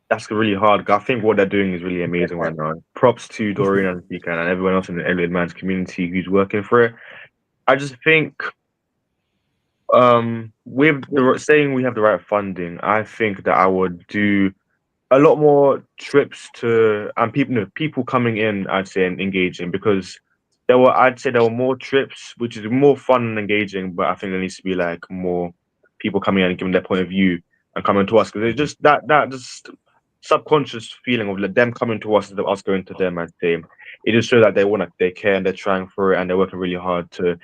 That's really hard. I think what they're doing is really amazing right now. Props to Doreen and Nsikan and everyone else in the Elevated Minds community who's working for it. I just think with saying we have the right funding, I think that I would do a lot more trips to and people coming in, I'd say, and engaging, because I'd say there were more trips, which is more fun and engaging, but I think there needs to be like more people coming in and giving their point of view and coming to us, because it's just that just subconscious feeling of them coming to us and us going to them. I'd say it just shows that they care and they're trying for it and they're working really hard to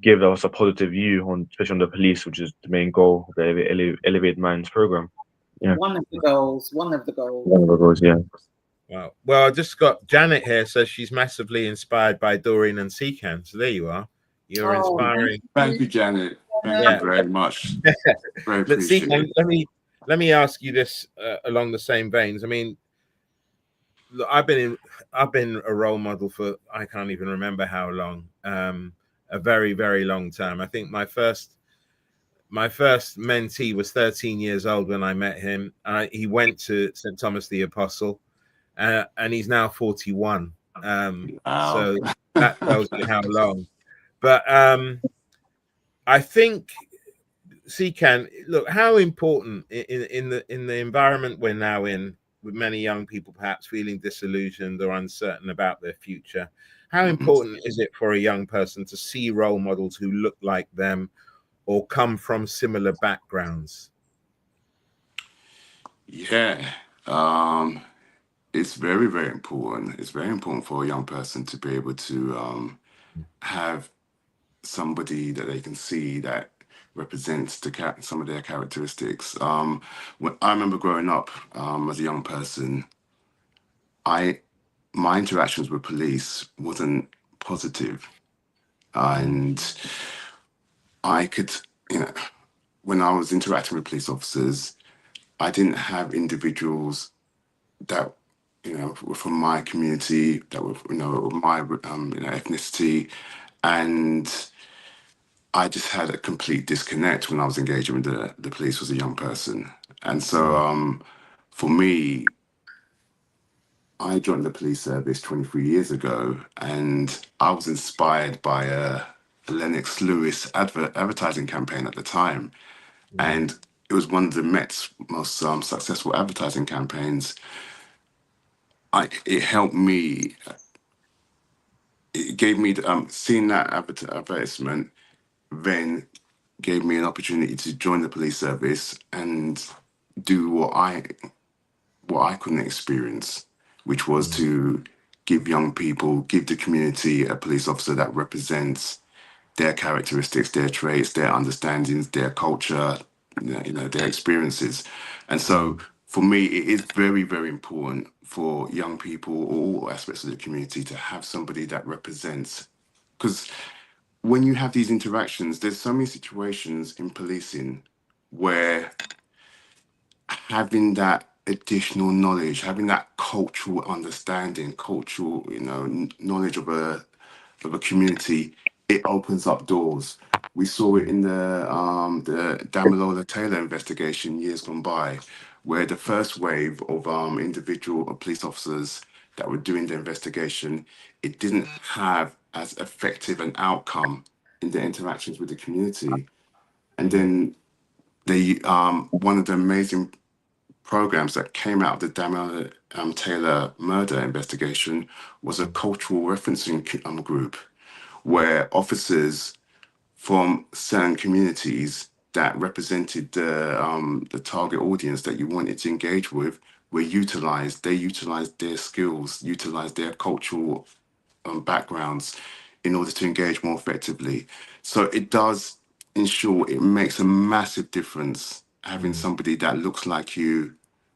give us a positive view on, especially on the police, which is the main goal of the Elevated Minds program. Yeah. One of the goals. Yeah. Wow. Well, I just got Janet here, says she's massively inspired by Doreen and Nsikan. So there you are. You're inspiring. Thank you, Janet. Thank you very much. Very appreciated. Let me ask you this along the same veins. I mean, look, I've been a role model for I can't even remember how long. A very, very long time. I think my first mentee was 13 years old when I met him. He went to St. Thomas the Apostle, and he's now 41. Wow. So that tells you how long. But I think, Nsikan, look, how important in the environment we're now in, with many young people perhaps feeling disillusioned or uncertain about their future, how important is it for a young person to see role models who look like them or come from similar backgrounds? Yeah, it's very, very important. It's very important for a young person to be able to have somebody that they can see that represents some of their characteristics. When I remember growing up as a young person, my interactions with police wasn't positive, and I could, when I was interacting with police officers, I didn't have individuals that were from my community, that were my ethnicity, and I just had a complete disconnect when I was engaging with the police as a young person. And so for me, I joined the police service 23 years ago, and I was inspired by a Lennox Lewis advertising campaign at the time. And it was one of the Met's most successful advertising campaigns. It helped me. It gave me seeing that advertisement, then gave me an opportunity to join the police service and do what I couldn't experience, which was to give young people, give the community a police officer that represents their characteristics, their traits, their understandings, their culture, their experiences. And so for me, it is very, very important for young people, all aspects of the community, to have somebody that represents. Because when you have these interactions, there's so many situations in policing where having that additional knowledge, having that cultural understanding, cultural, knowledge of a community, it opens up doors. We saw it in the Damilola Taylor investigation years gone by, where the first wave of individual police officers that were doing the investigation, it didn't have as effective an outcome in the interactions with the community. And then they one of the amazing programs that came out of the Damilola Taylor murder investigation was a cultural referencing group, where officers from certain communities that represented the target audience that you wanted to engage with were utilized. They utilized their skills, utilized their cultural backgrounds in order to engage more effectively. So it does ensure, it makes a massive difference having somebody that looks like you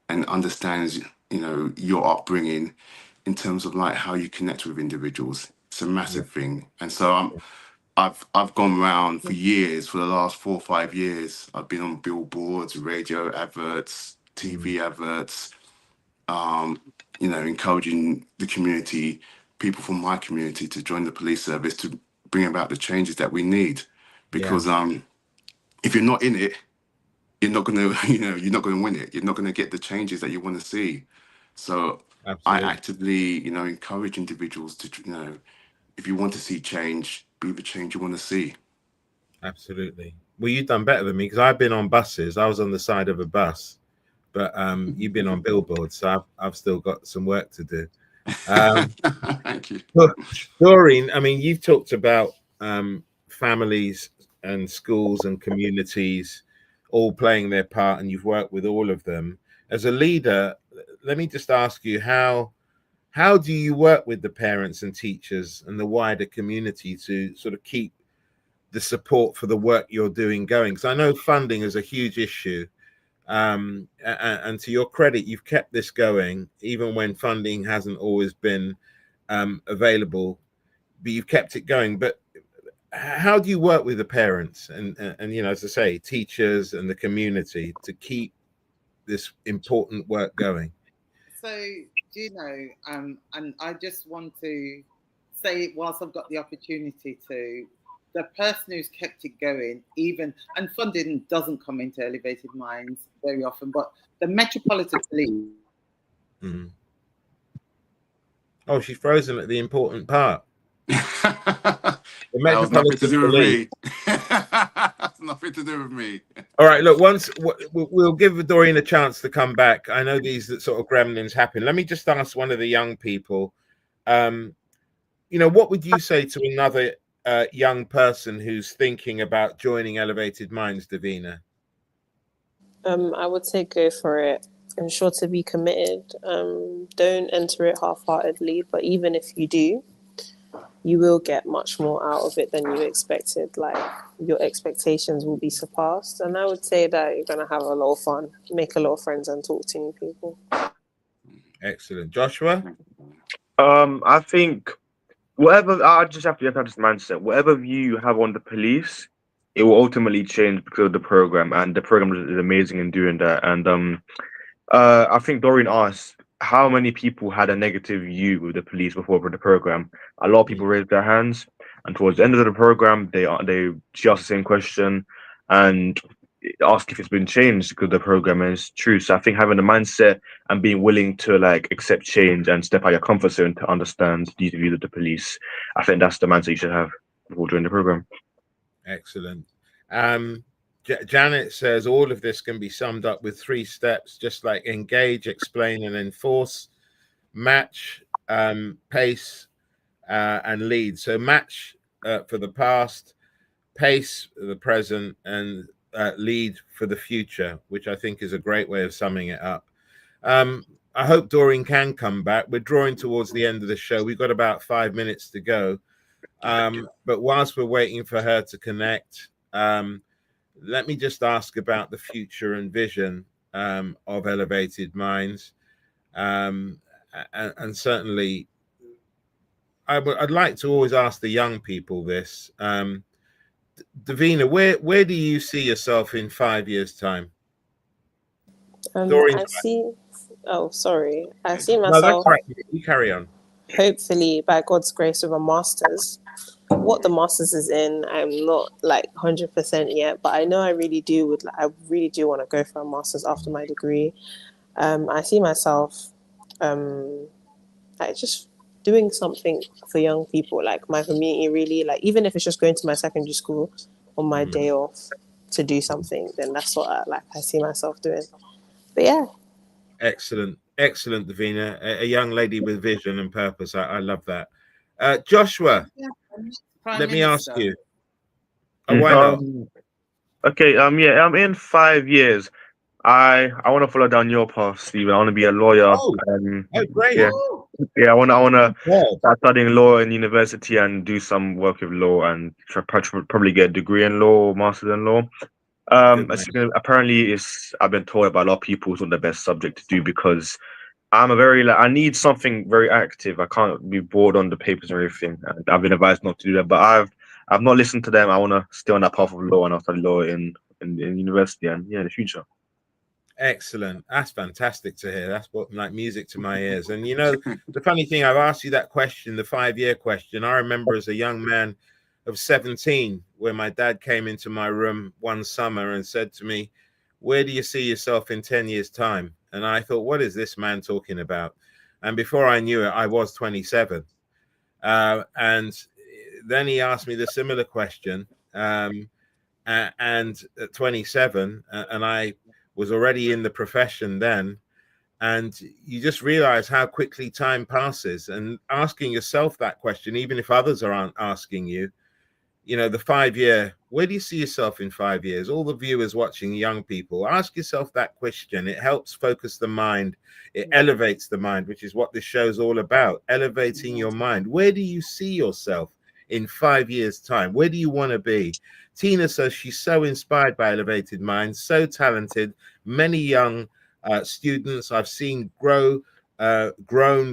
and understands, your upbringing in terms of like how you connect with individuals. It's a massive thing. And so I've gone around for years, for the last 4 or 5 years. I've been on billboards, radio adverts, TV adverts, encouraging the community, people from my community, to join the police service to bring about the changes that we need. Because if you're not in it, you're not gonna, you're not gonna win it. You're not gonna get the changes that you want to see. So I actively, encourage individuals to, if you want to see change, be the change you want to see. Absolutely. Well, you've done better than me, because I've been on buses. I was on the side of a bus, but you've been on billboards, so I've still got some work to do. Thank you. Doreen, I mean, you've talked about families and schools and communities all playing their part, and you've worked with all of them. As a leader, let me just ask you, how do you work with the parents and teachers and the wider community to sort of keep the support for the work you're doing going? Because I know funding is a huge issue, and to your credit, you've kept this going even when funding hasn't always been available, but you've kept it going. But how do you work with the parents and as I say, teachers and the community to keep this important work going? So, and I just want to say, whilst I've got the opportunity to, the person who's kept it going, and funding doesn't come into Elevated Minds very often, but the Metropolitan Police. Oh, she's frozen at the important part. The that was nothing to do with me. That's nothing to do with me. All right, look, we'll give Doreen a chance to come back. I know these sort of gremlins happen. Let me just ask one of the young people, what would you say to another young person who's thinking about joining Elevated Minds, Davina? I would say go for it. Ensure to be committed. Don't enter it half-heartedly, but even if you do, you will get much more out of it than you expected. Like, your expectations will be surpassed. And I would say that you're going to have a lot of fun, make a lot of friends, and talk to new people. Excellent. Joshua? I think I just have to have this mindset. Whatever view you have on the police, it will ultimately change because of the program, and the program is amazing in doing that. And I think Doreen asked how many people had a negative view with the police before the program. A lot of people raised their hands, and towards the end of the program, she asked the same question and asked if it's been changed because the program is true. So I think having the mindset and being willing to accept change and step out your comfort zone to understand these views of the police, I think that's the mindset you should have before joining the program. Excellent. Janet says all of this can be summed up with 3 steps, just like engage, explain, and enforce, match, pace, and lead. So match for the past, pace for the present, and lead for the future, which I think is a great way of summing it up. I hope Doreen can come back. We're drawing towards the end of the show. We've got about 5 minutes to go. But whilst we're waiting for her to connect, let me just ask about the future and vision of Elevated Minds. And certainly, I'd like to always ask the young people this. Davina, where do you see yourself in 5 years' time? I see. Oh, sorry. I see No, myself. that's right. You carry on. Hopefully, by God's grace, with a master's. What the master's is in, I'm not like 100% yet, but I know I really do want to go for a master's after my degree. I see myself like just doing something for young people, like my community, really, like even if it's just going to my secondary school on my day off to do something, then that's what I see myself doing. But yeah. Excellent, Davina. A young lady with vision and purpose. I love that. Joshua, let me ask you. Why not? Okay. Yeah. In 5 years, I want to follow down your path, Stephen. I want to be a lawyer. Oh, great. Yeah. I want to start studying law in university and do some work with law and probably get a degree in law or master's in law. Apparently, I've been told by a lot of people it's not the best subject to do because I'm I need something very active. I can't be bored on the papers or everything. And I've been advised not to do that, but I've not listened to them. I want to stay on that path of law and I'll study law in university and in the future. Excellent. That's fantastic to hear. That's what like music to my ears. And you know, the funny thing, I've asked you that question, the 5-year question. I remember as a young man of 17, where my dad came into my room one summer and said to me, "Where do you see yourself in 10 years' time?" And I thought, what is this man talking about? And before I knew it, I was 27. And then he asked me the similar question. And at 27, and I was already in the profession then. And you just realize how quickly time passes, and asking yourself that question, even if others aren't asking you, you know, the 5-year, where do you see yourself in 5 years? All the viewers watching, young people, ask yourself that question. It helps focus the mind. It elevates the mind, which is what this show is all about, elevating your mind. Where do you see yourself in 5 years' time? Where do you want to be? Tina says she's so inspired by Elevated Minds, so talented. Many young students I've seen grown,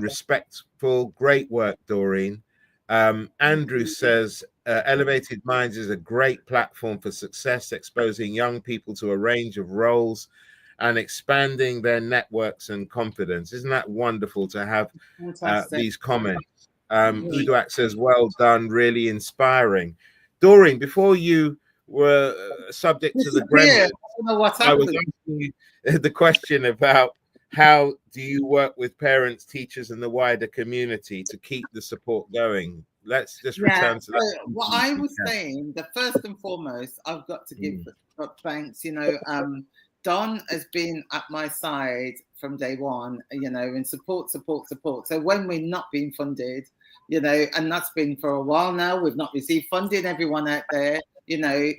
respectful, great work, Doreen. Andrew says, Elevated Minds is a great platform for success, exposing young people to a range of roles and expanding their networks and confidence. Isn't that wonderful to have these comments? Uduak says, well done, really inspiring. Doreen, before you were subject to the gremlins, I was asking you the question about how do you work with parents, teachers, and the wider community to keep the support going? Let's just return to that. What I was saying, the first and foremost, I've got to give thanks. You know, Don has been at my side from day one, you know, and support. So when we're not being funded, you know, and that's been for a while now, we've not received funding, everyone out there, you know,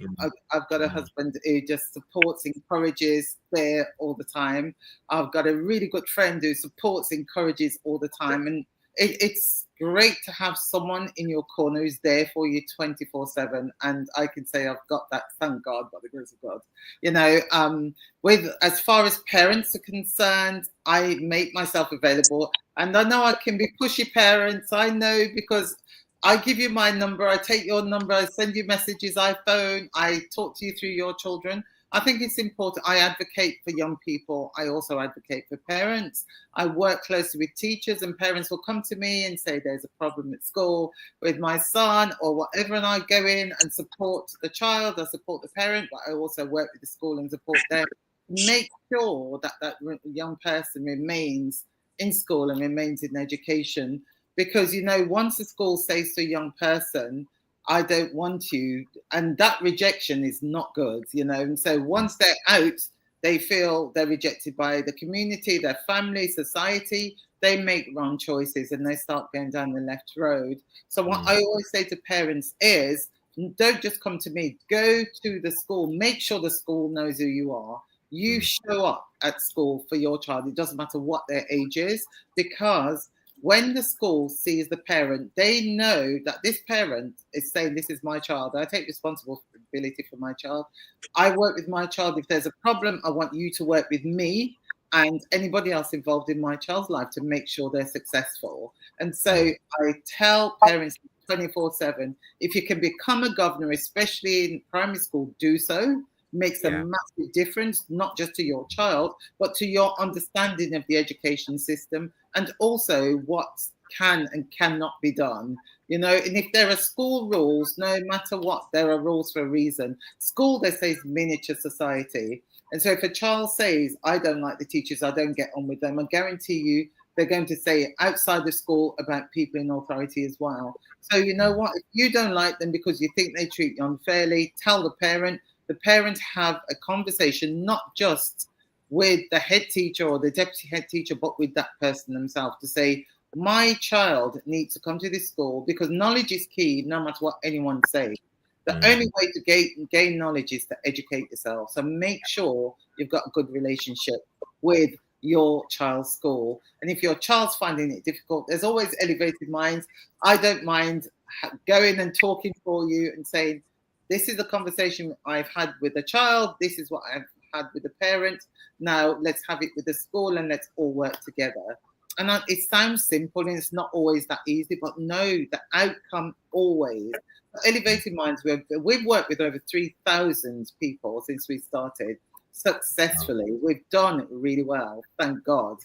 I've got a husband who just supports, encourages there all the time. I've got a really good friend who supports, encourages all the time. And it's great to have someone in your corner who's there for you 24/7. And I can say I've got that, thank God, by the grace of God. You know, with as far as parents are concerned, I make myself available. And I know I can be pushy parents. I know, because I give you my number, I take your number, I send you messages, I phone, I talk to you through your children. I think it's important. I advocate for young people. I also advocate for parents. I work closely with teachers, and parents will come to me and say there's a problem at school with my son or whatever, and I go in and support the child, I support the parent, but I also work with the school and support them. Make sure that that young person remains in school and remains in education. Because, you know, once a school says to a young person, I don't want you. And that rejection is not good, you know. And so once they're out, they feel they're rejected by the community, their family, society. They make wrong choices and they start going down the left road. So what I always say to parents is, don't just come to me. Go to the school. Make sure the school knows who you are. You show up at school for your child. It doesn't matter what their age is, because when the school sees the parent, they know that this parent is saying, this is my child. I take responsibility for my child. I work with my child. If there's a problem, I want you to work with me and anybody else involved in my child's life to make sure they're successful. And so I tell parents 24/7, if you can become a governor, especially in primary school, do so. Makes a massive difference, not just to your child, but to your understanding of the education system and also what can and cannot be done. You know, and if there are school rules, no matter what, there are rules for a reason. School, they say, is miniature society. And so if a child says, I don't like the teachers, I don't get on with them, I guarantee you they're going to say it outside the school about people in authority as well. So you know what? If you don't like them because you think they treat you unfairly, tell the parent. The parents have a conversation, not just with the head teacher or the deputy head teacher, but with that person themselves to say, my child needs to come to this school because knowledge is key, no matter what anyone says. The only way to gain knowledge is to educate yourself. So make sure you've got a good relationship with your child's school. And if your child's finding it difficult, there's always elevated minds. I don't mind going and talking for you and saying, this is a conversation I've had with the child. This is what I've had with the parent. Now let's have it with the school and let's all work together. And it sounds simple and it's not always that easy, but no, the outcome always. Elevated Minds, we've worked with over 3,000 people since we started successfully. We've done really well, thank God.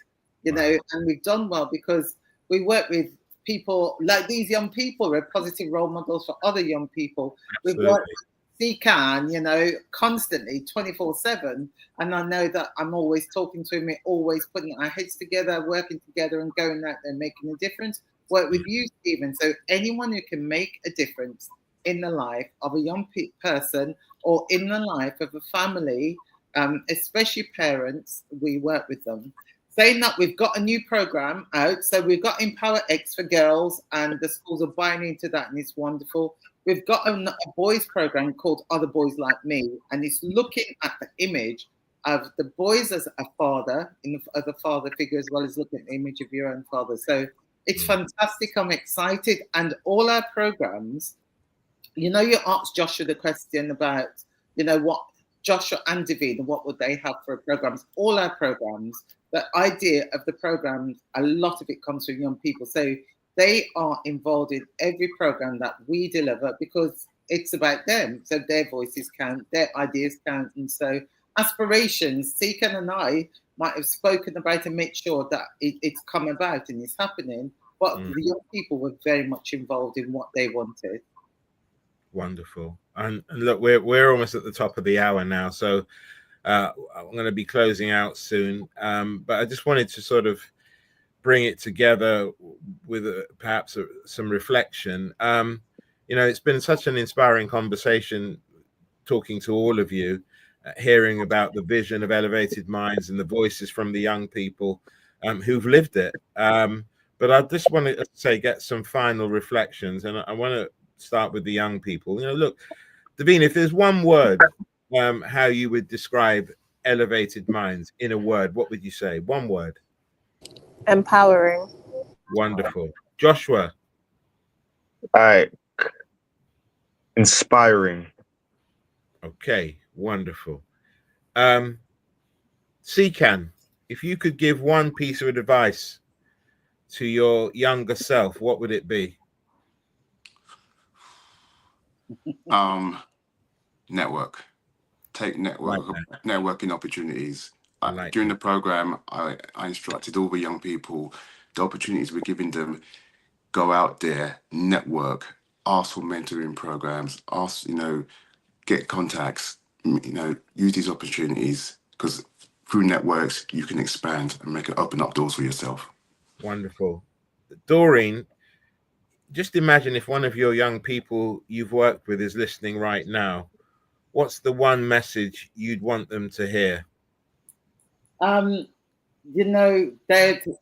You know, and we've done well because we work with people like these young people who are positive role models for other young people. Absolutely. We've worked with Nsikan, you know, constantly 24/7. And I know that I'm always talking to him, we're always putting our heads together, working together and going out there and making a difference. Work with you, Stephen. So anyone who can make a difference in the life of a young person or in the life of a family, especially parents, we work with them. Saying that, we've got a new program out. So we've got Empower X for girls and the schools are buying into that and it's wonderful. We've got a boys program called Other Boys Like Me, and it's looking at the image of the boys as a father, as a father figure, as well as looking at the image of your own father. So it's fantastic. I'm excited. And all our programs, you know, you asked Joshua the question about, you know, what Joshua and Davina, what would they have for programs? All our programs, the idea of the programs, a lot of it comes from young people. So they are involved in every program that we deliver because it's about them. So their voices count, their ideas count. And so aspirations, Nsikan and I might have spoken about and make sure that it's come about and it's happening. But the young people were very much involved in what they wanted. Wonderful. And look, we're almost at the top of the hour now, so I'm going to be closing out soon. But I just wanted to sort of bring it together with perhaps some reflection. You know, it's been such an inspiring conversation talking to all of you, hearing about the vision of Elevated Minds and the voices from the young people who've lived it. But I just want to say, get some final reflections, and I want to start with the young people. You know, look, Davina, if there's one word, how you would describe Elevated Minds in a word, what would you say? One word. Empowering. Nsikan. Joshua. All right. Inspiring. Okay, wonderful. Nsikan, if you could give one piece of advice to your younger self, what would it be? Network. Take networking opportunities. Like During the program, I instructed all the young people, the opportunities we're giving them, go out there, network, ask for mentoring programs, ask, you know, get contacts, you know, use these opportunities, because through networks, you can expand and open up doors for yourself. Wonderful. Doreen, just imagine if one of your young people you've worked with is listening right now. What's the one message you'd want them to hear? You know,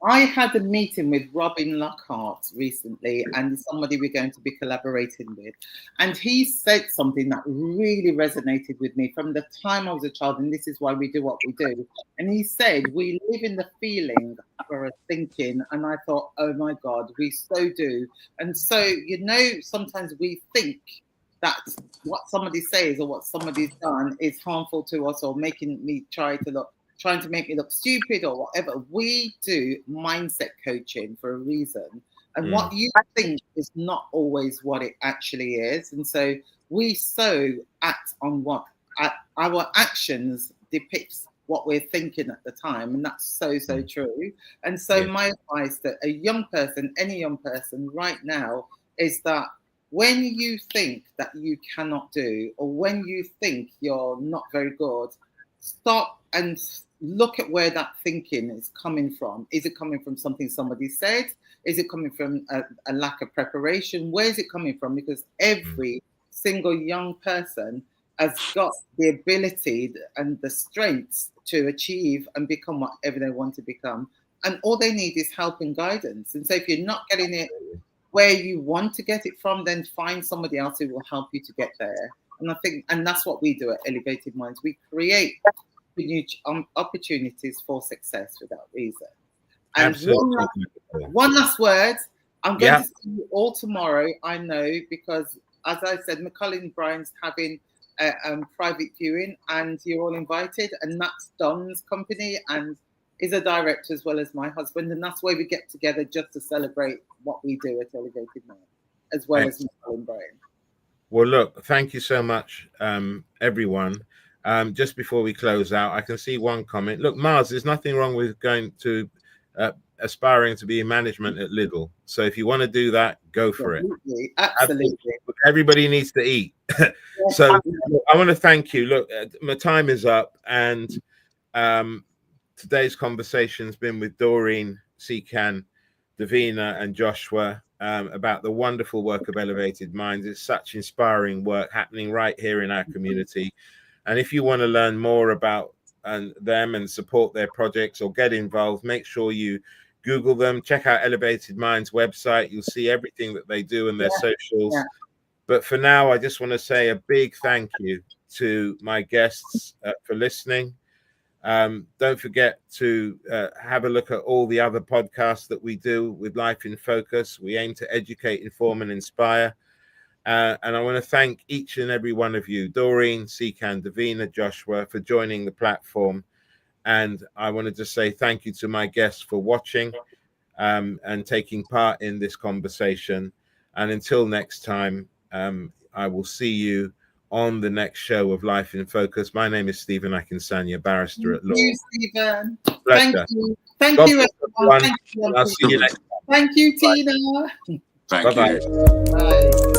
I had a meeting with Robin Lockhart recently, and somebody we're going to be collaborating with. And he said something that really resonated with me from the time I was a child, and this is why we do what we do. And he said, we live in the feeling for a thinking. And I thought, oh my God, we so do. And so, you know, sometimes we think that what somebody says or what somebody's done is harmful to us or making me trying to make me look stupid or whatever. We do mindset coaching for a reason. And what you think is not always what it actually is. And so we so act on what our actions depicts what we're thinking at the time. And that's so true. And so my advice to a young person, any young person right now, is that when you think that you cannot do, or when you think you're not very good, stop and look at where that thinking is coming from. Is it coming from something somebody said? Is it coming from a lack of preparation? Where is it coming from? Because every single young person has got the ability and the strengths to achieve and become whatever they want to become. And all they need is help and guidance. And so if you're not getting it where you want to get it from, then find somebody else who will help you to get there. And I think, and that's what we do at Elevated Minds. We create opportunities for success without reason. And one last word. I'm going to see you all tomorrow, I know, because as I said, McCollin Brian's having a private viewing and you're all invited. And that's Don's company and is a director as well as my husband. And that's where we get together just to celebrate what we do at Elevated Minds, as well as McCollin Brian. Well, look, thank you so much, everyone. Just before we close out, I can see one comment. Look, Mars, there's nothing wrong with going to aspiring to be in management at Lidl. So if you want to do that, go for it. Absolutely. Everybody needs to eat. So I want to thank you. Look, my time is up, and today's conversation has been with Doreen, Nsikan, Davina, and Joshua about the wonderful work of Elevated Minds. It's such inspiring work happening right here in our community. And if you want to learn more about them and support their projects or get involved, make sure you Google them, check out Elevated Minds website. You'll see everything that they do and their socials. But for now, I just want to say a big thank you to my guests for listening. Don't forget to have a look at all the other podcasts that we do with Life in Focus. We aim to educate, inform, and inspire. And I want to thank each and every one of you, Doreen, Nsikan, Davina, Joshua, for joining the platform. And I wanted to say thank you to my guests for watching and taking part in this conversation. And until next time, I will see you on the next show of Life in Focus. My name is Stephen Akinsanya, barrister at law. Thank you, Stephen. Pleasure. Thank God you, everyone. Thank you. I'll see you next time. Thank you, Tina. Thank you. Bye.